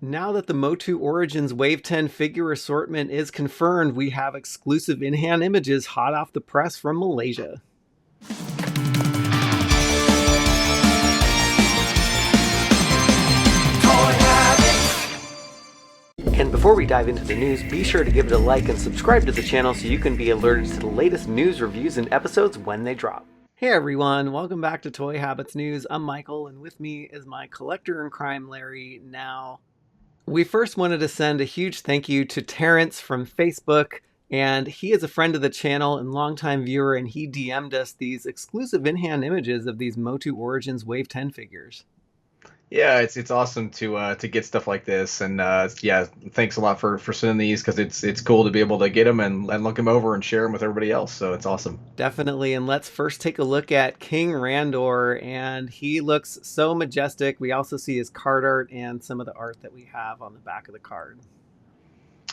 Now that the MOTU Origins Wave 10 figure assortment is confirmed, we have exclusive in-hand images hot off the press from Malaysia. And before we dive into the news, be sure to give it a like and subscribe to the channel so you can be alerted to the latest news, reviews, and episodes when they drop. Hey everyone, welcome back to Toy Habits News. I'm Michael, and with me is my collector in crime, Larry. Now, we first wanted to send a huge thank you to Terrence from Facebook, and he is a friend of the channel and longtime viewer, and he DM'd us these exclusive in-hand images of these MOTU Origins Wave 10 figures. Yeah, it's awesome to get stuff like this, and yeah, thanks a lot for sending these because it's cool to be able to get them and look them over and share them with everybody else. So it's awesome. Definitely, and let's first take a look at King Randor, and he looks so majestic. We also see his card art and some of the art that we have on the back of the card.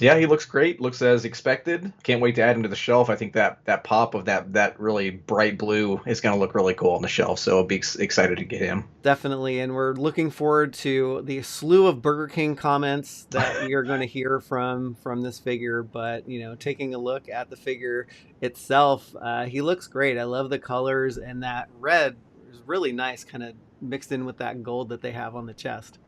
Yeah, he looks great. Looks as expected. Can't wait to add him to the shelf. I think that pop of that really bright blue is going to look really cool on the shelf. So I'll be excited to get him. Definitely, and we're looking forward to the slew of Burger King comments that we are going to hear from this figure. But taking a look at the figure itself, he looks great. I love the colors, and that red is really nice, kind of mixed in with that gold that they have on the chest.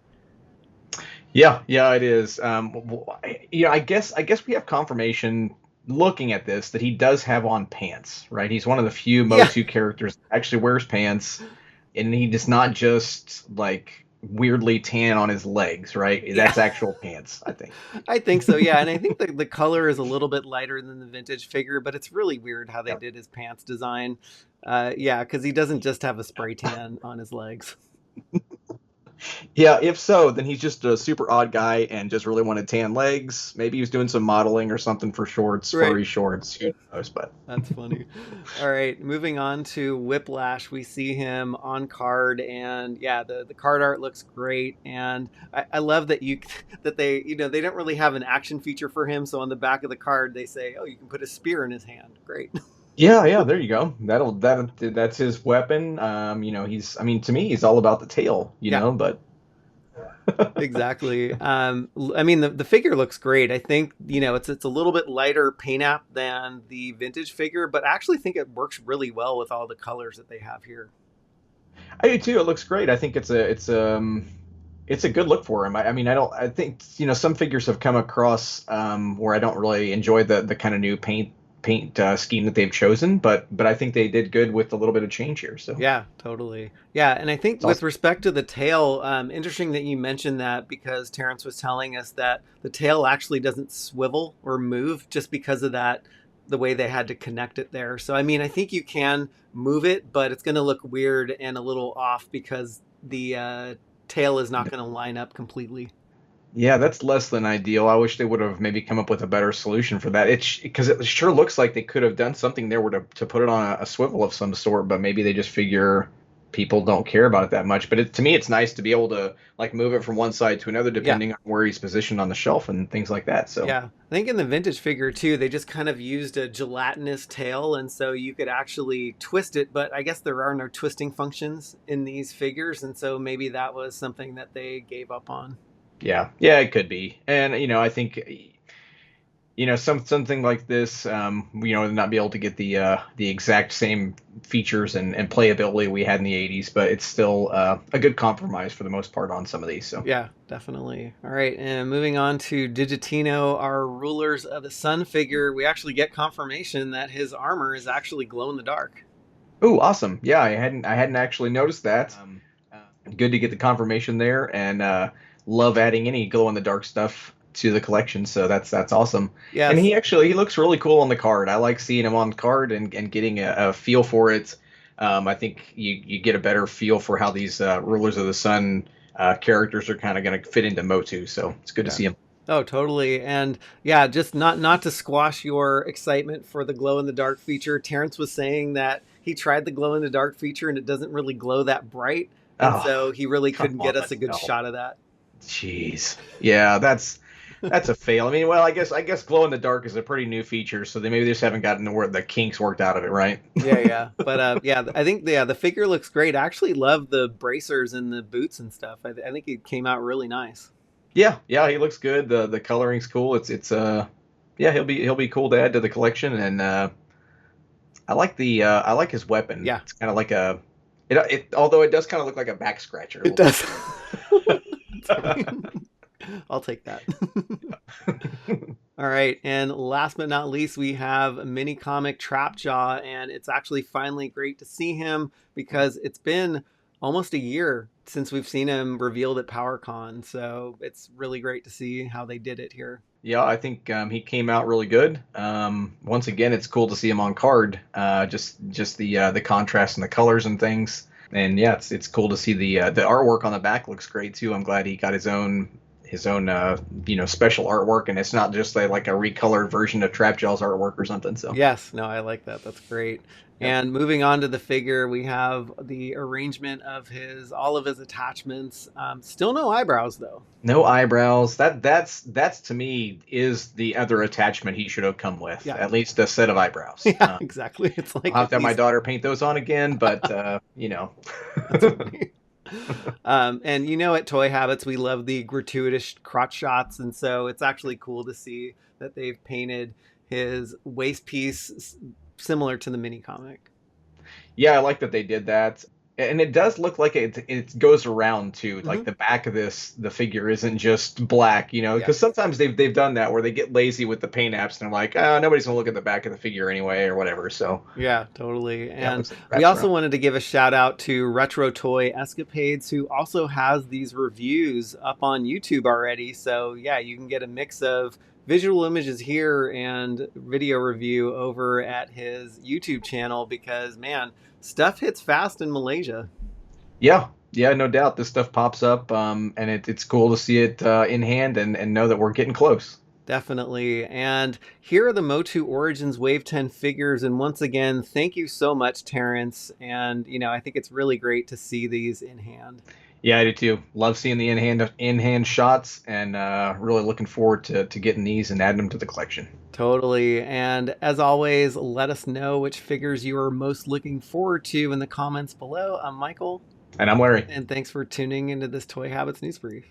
Yeah, it is. I guess we have confirmation looking at this that he does have on pants, right? He's one of the few Yeah. MOTU characters that actually wears pants, and he does not just like weirdly tan on his legs, right? That's Yeah. actual pants, I think. I think so, yeah. And I think the color is a little bit lighter than the vintage figure, but it's really weird how they Yeah. did his pants design. Yeah, because he doesn't just have a spray tan on his legs. Yeah, if so, then he's just a super odd guy and just really wanted tan legs. Maybe he was doing some modeling or something for shorts, Right. furry shorts. Who knows? But That's funny. All right, moving on to Whiplash. We see him on card, and yeah, the card art looks great. And I love that that they don't really have an action feature for him. So on the back of the card, they say, "Oh, you can put a spear in his hand." Great. yeah, there you go. That's his weapon. I mean, to me, he's all about the tail, Yeah. but Exactly. I mean, the figure looks great. I think, it's a little bit lighter paint app than the vintage figure, but I actually think it works really well with all the colors that they have here. I do too. It looks great. I think it's a good look for him. I think some figures have come across where I don't really enjoy the kind of new paint scheme that they've chosen, but I think they did good with a little bit of change here. So Yeah, totally. Yeah, and I think it's with awesome. respect to the tail, interesting that you mentioned that because Terrence was telling us that the tail actually doesn't swivel or move just because of that, the way they had to connect it there. So, I mean, I think you can move it, but it's going to look weird and a little off because the tail is not going to line up completely. Yeah, that's less than ideal. I wish they would have maybe come up with a better solution for that. It's because it sure looks like they could have done something there to put it on a swivel of some sort, but maybe they just figure people don't care about it that much. But to me, it's nice to be able to like move it from one side to another Yeah. depending on where he's positioned on the shelf and things like that. So Yeah, I think in the vintage figure too, they just kind of used a gelatinous tail, and so you could actually twist it. But I guess there are no twisting functions in these figures, and so maybe that was something that they gave up on. yeah, it could be. And I think something like this, not be able to get the exact same features and playability we had in the 80s, but it's still a good compromise for the most part on some of these. So. Yeah, definitely. All right, and moving on to Digitino, our Rulers of the Sun figure, we actually get confirmation that his armor is actually glow in the dark. Ooh, awesome! Yeah, I hadn't actually noticed that. Good to get the confirmation there, and love adding any glow in the dark stuff to the collection. So that's awesome. And Yes. he looks really cool on the card. I like seeing him on card and getting a feel for it. I think you get a better feel for how these Rulers of the Sun characters are kind of going to fit into MOTU. So it's good to Yeah. see him. Oh, totally. And yeah, just not to squash your excitement for the glow in the dark feature. Terrence was saying that he tried the glow in the dark feature and it doesn't really glow that bright. And Oh, so he really come couldn't on, get us a good no. shot of that. Jeez. Yeah, that's a fail. I mean, well, I guess glow in the dark is a pretty new feature, so they maybe just haven't gotten the kinks worked out of it, right? Yeah, yeah. But yeah, I think the figure looks great. I actually love the bracers and the boots and stuff. I think it came out really nice. Yeah, he looks good. The coloring's cool. It's yeah, he'll be cool to add to the collection, and I like his weapon. Yeah, It's kind of like a it although it does kind of look like a back scratcher a it little bit. does. That's funny. I'll take that. All right, and last but not least, we have mini comic Trapjaw, and it's actually finally great to see him because it's been almost a year since we've seen him revealed at PowerCon. So it's really great to see how they did it here. Yeah, I think he came out really good. Once again, it's cool to see him on card. Just the contrast and the colors and things. And yeah, it's cool to see the artwork on the back looks great too. I'm glad he got his own special artwork, and it's not just like a recolored version of Trapjaw's artwork or something. So Yes, no, I like that. That's great. yep. And moving on to the figure, we have the arrangement of his all of his attachments. Still no eyebrows though. No eyebrows. That's to me is the other attachment he should have come with. Yeah, At least a set of eyebrows. yeah, exactly. It's I'll like have at to have my least daughter paint those on again, but that's funny. And at Toy Habits, we love the gratuitous crotch shots, and so it's actually cool to see that they've painted his waist piece similar to the mini comic. Yeah, I like that they did that. And it does look like it goes around too. Like Hmm. the back of the figure isn't just black, Yeah, because sometimes they've done that where they get lazy with the paint apps and they're like, nobody's gonna look at the back of the figure anyway or whatever. So yeah, totally. yeah, it And looks like it we wraps also around. wanted to give a shout out to Retro Toy Escapades, who also has these reviews up on YouTube already. So yeah, you can get a mix of visual images here and video review over at his YouTube channel because man, stuff hits fast in Malaysia. Yeah, no doubt. This stuff pops up, and it's cool to see it in hand and know that we're getting close. Definitely. And here are the MOTU Origins Wave 10 figures. And once again, thank you so much, Terrence. And, I think it's really great to see these in hand. Yeah, I do too. Love seeing the in hand shots, and really looking forward to getting these and adding them to the collection. Totally. And as always, let us know which figures you are most looking forward to in the comments below. I'm Michael, And I'm Larry. and thanks for tuning into this Toy Habits News Brief.